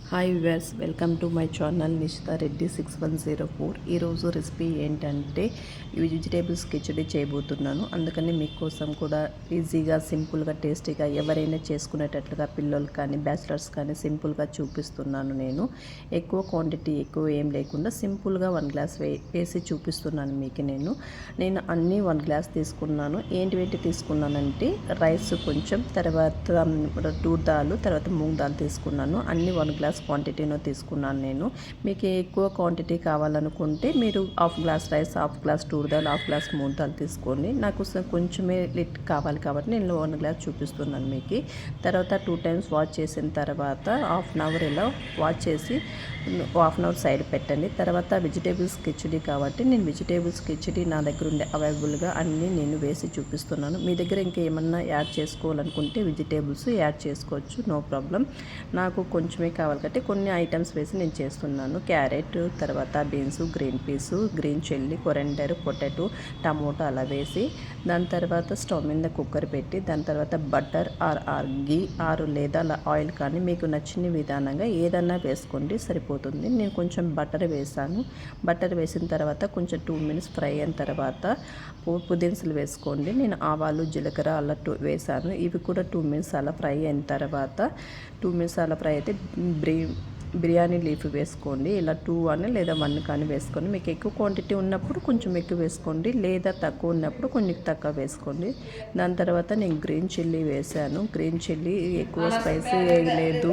Hi viewers, welcome to my channel Nishita Reddy 6104. ఈరోజు recipe ఏంటంటే vegetables khichdi చేయబోతున్నాను. అందుకని మీకోసం కూడా ఈజీగా, సింపుల్గా, టేస్టీగా ఎవరైనా చేసుకునేటట్లుగా పిల్లలు కానీ బ్యాచిలర్స్ కానీ సింపుల్గా చూపిస్తున్నాను. నేను ఎక్కువ క్వాంటిటీ ఎక్కువ ఏం లేకుండా సింపుల్గా 1 గ్లాస్ వేసి చూపిస్తున్నాను మీకు. నేను అన్నీ 1 గ్లాస్ తీసుకున్నాను. ఏంటి తీసుకున్నానంటే రైస్ కొంచెం, తర్వాత 2 దాల్, తర్వాత మూంగ్ దాల్ తీసుకున్నాను. అన్నీ 1 గ్లాస్ క్వాంటిటీలో తీసుకున్నాను నేను. మీకు ఎక్కువ క్వాంటిటీ కావాలనుకుంటే మీరు half glass rice, half glass 2 dal, half glass moong dal తీసుకోండి. నాకు కొంచెమే లిట్ కావాలి కాబట్టి నేను 1 గ్లాస్ చూపిస్తున్నాను మీకు. తర్వాత 2 టైమ్స్ వాష్ చేసిన తర్వాత హాఫ్ అన్ అవర్ ఇలా వాష్ చేసి హాఫ్ అన్ అవర్ సైడ్ పెట్టండి. తర్వాత వెజిటేబుల్స్ కిచడీ కాబట్టి నేను వెజిటేబుల్స్ కిచడీ నా దగ్గర ఉండే అవైలబుల్గా అన్నీ నేను వేసి చూపిస్తున్నాను. మీ దగ్గర ఇంకేమన్నా యాడ్ చేసుకోవాలనుకుంటే వెజిటేబుల్స్ యాడ్ చేసుకోవచ్చు, నో ప్రాబ్లం. నాకు కొంచెమే కావాలి కాబట్టి కొన్ని ఐటమ్స్ వేసి నేను చేస్తున్నాను. క్యారెట్, తర్వాత beans, green peas, green chilli, coriander, potato, tomato అలా వేసి దాని తర్వాత స్టవ్ మీద కుక్కర్ పెట్టి దాని తర్వాత బటర్ ఆర్ గీ లేదా ఆయిల్ కానీ మీకు నచ్చిన విధానంగా ఏదన్నా వేసుకోండి, సరిపోతుంది. నేను కొంచెం బటర్ వేసాను. బటర్ వేసిన తర్వాత కొంచెం 2 మినిట్స్ ఫ్రై అయిన తర్వాత పుదీన్సులు వేసుకోండి. నేను ఆవాలు, జీలకర్ర అలా వేసాను. ఇవి కూడా 2 మినిట్స్ అలా ఫ్రై అయిన తర్వాత 2 మినిట్స్ అలా ఫ్రై అయితే బిర్యానీ లీఫ్ వేసుకోండి. ఇలా 2 అని లేదా 1 కానీ వేసుకోండి. మీకు ఎక్కువ క్వాంటిటీ ఉన్నప్పుడు కొంచెం ఎక్కువ వేసుకోండి, లేదా తక్కువ ఉన్నప్పుడు కొంచెం తక్కువ వేసుకోండి. దాని తర్వాత నేను గ్రీన్ చిల్లీ వేసాను. గ్రీన్ చిల్లీ ఎక్కువ స్పైసీ వేయలేదు.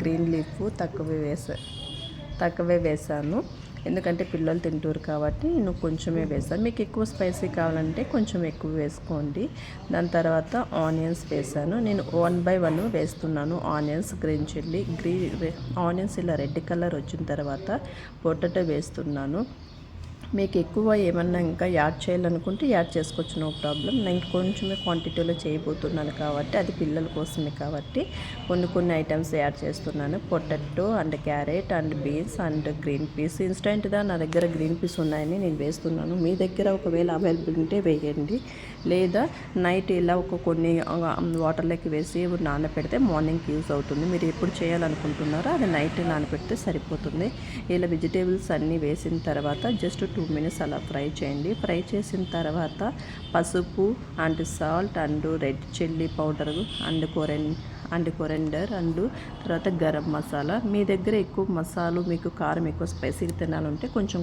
గ్రీన్ లీఫ్ తక్కువే వేసాను, ఎందుకంటే పిల్లలు తింటారు కాబట్టి నేను కొంచెమే వేసాను. మీకు ఎక్కువ స్పైసీ కావాలంటే కొంచెం ఎక్కువ వేసుకోండి. దాని తర్వాత ఆనియన్స్ వేసాను. నేను 1 బై 1 వేస్తున్నాను ఆనియన్స్. గ్రీన్ చిల్లీ ఆనియన్స్ ఇలా రెడ్ కలర్ వచ్చిన తర్వాత పొటాటో వేస్తున్నాను. మీకు ఎక్కువ ఏమన్నా ఇంకా యాడ్ చేయాలనుకుంటే యాడ్ చేసుకోవచ్చు, నో ప్రాబ్లం. నేను కొంచెమే క్వాంటిటీలో చేయబోతున్నాను కాబట్టి అది పిల్లల కోసమే కాబట్టి కొన్ని ఐటమ్స్ యాడ్ చేస్తున్నాను. Potato and carrot and beans and green peas. ఇన్స్టెంట్గా నా దగ్గర గ్రీన్ పీస్ ఉన్నాయని నేను వేస్తున్నాను. మీ దగ్గర ఒకవేళ అవైలబుల్ ఉంటే వేయండి, లేదా నైట్ ఇలా కొన్ని వాటర్లోకి వేసి నానబెడితే మార్నింగ్కి యూస్ అవుతుంది. మీరు ఎప్పుడు చేయాలనుకుంటున్నారో అది నైట్ నానబెడితే సరిపోతుంది. ఇలా వెజిటేబుల్స్ అన్నీ వేసిన తర్వాత జస్ట్ 2 మినిట్స్ అలా ఫ్రై చేయండి. ఫ్రై చేసిన తర్వాత పసుపు and salt and red chilli powder and coriander and తర్వాత గరం మసాలా. మీ దగ్గర ఎక్కువ మసాలు, మీకు కారం ఎక్కువ స్పైసీగా తినాలంటే కొంచెం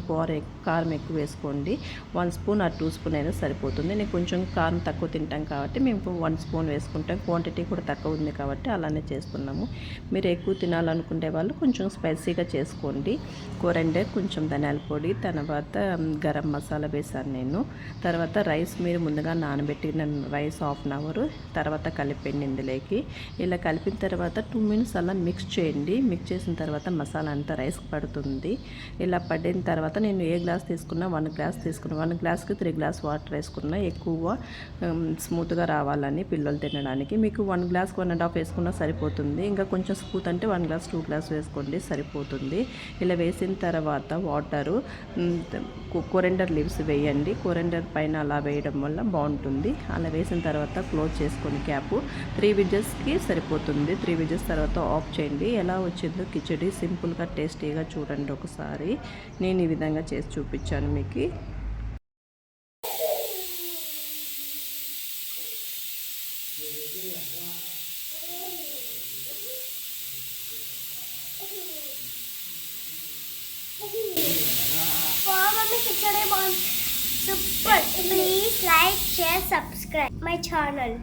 కారం ఎక్కువ వేసుకోండి. 1 స్పూన్ ఆర్ 2 స్పూన్ అయినా సరిపోతుంది. నేను కొంచెం కారం తక్కువ తింటాం కాబట్టి మేము 1 స్పూన్ వేసుకుంటాం. క్వాంటిటీ కూడా తక్కువ ఉంది కాబట్టి అలానే చేస్తున్నాము. మీరు ఎక్కువ తినాలనుకునే వాళ్ళు కొంచెం స్పైసీగా చేసుకోండి. కొరెండర్, కొంచెం ధనియాల పొడి, తర్వాత గరం మసాలా వేసాను నేను. తర్వాత రైస్ మీరు ముందుగా నానబెట్టిన రైస్ హాఫ్ అన్ అవర్ తర్వాత కలిపండి ఇందులోకి. ఇలా కలిపిన తర్వాత 2 మినిట్స్ అలా మిక్స్ చేయండి. మిక్స్ చేసిన తర్వాత మసాలా అంతా రైస్కి పడుతుంది. ఇలా పడిన తర్వాత నేను ఏ గ్లాస్ తీసుకున్నా 1 గ్లాస్ తీసుకున్నా. 1 గ్లాస్కి 3 గ్లాస్ వాటర్ వేసుకున్నా, ఎక్కువ స్మూత్గా రావాలని పిల్లలు తినడానికి. మీకు 1 గ్లాస్ 1.5 వేసుకున్నా సరిపోతుంది. ఇంకా కొంచెం స్మూత్ అంటే 1 గ్లాస్ 2 గ్లాస్ వేసుకోండి, సరిపోతుంది. ఇలా వేసిన తర్వాత వాటరు, కొరెండర్ లీవ్స్ వేయండి. కొరెండర్ పైన అలా వేయడం వల్ల బాగుంటుంది. అలా వేసిన తర్వాత క్లోజ్ చేసుకొని క్యాప్ 3 విజిల్స్కి సరిపోతుంది. 3 విజిల్స్ తర్వాత ఆఫ్ చేయండి. ఎలా వచ్చిందో కిచడీ సింపుల్గా టేస్టీగా చూడండి ఒకసారి. నేను ఈ విధంగా చేసి చూపించాను మీకు. Super. Please like, share, subscribe my channel.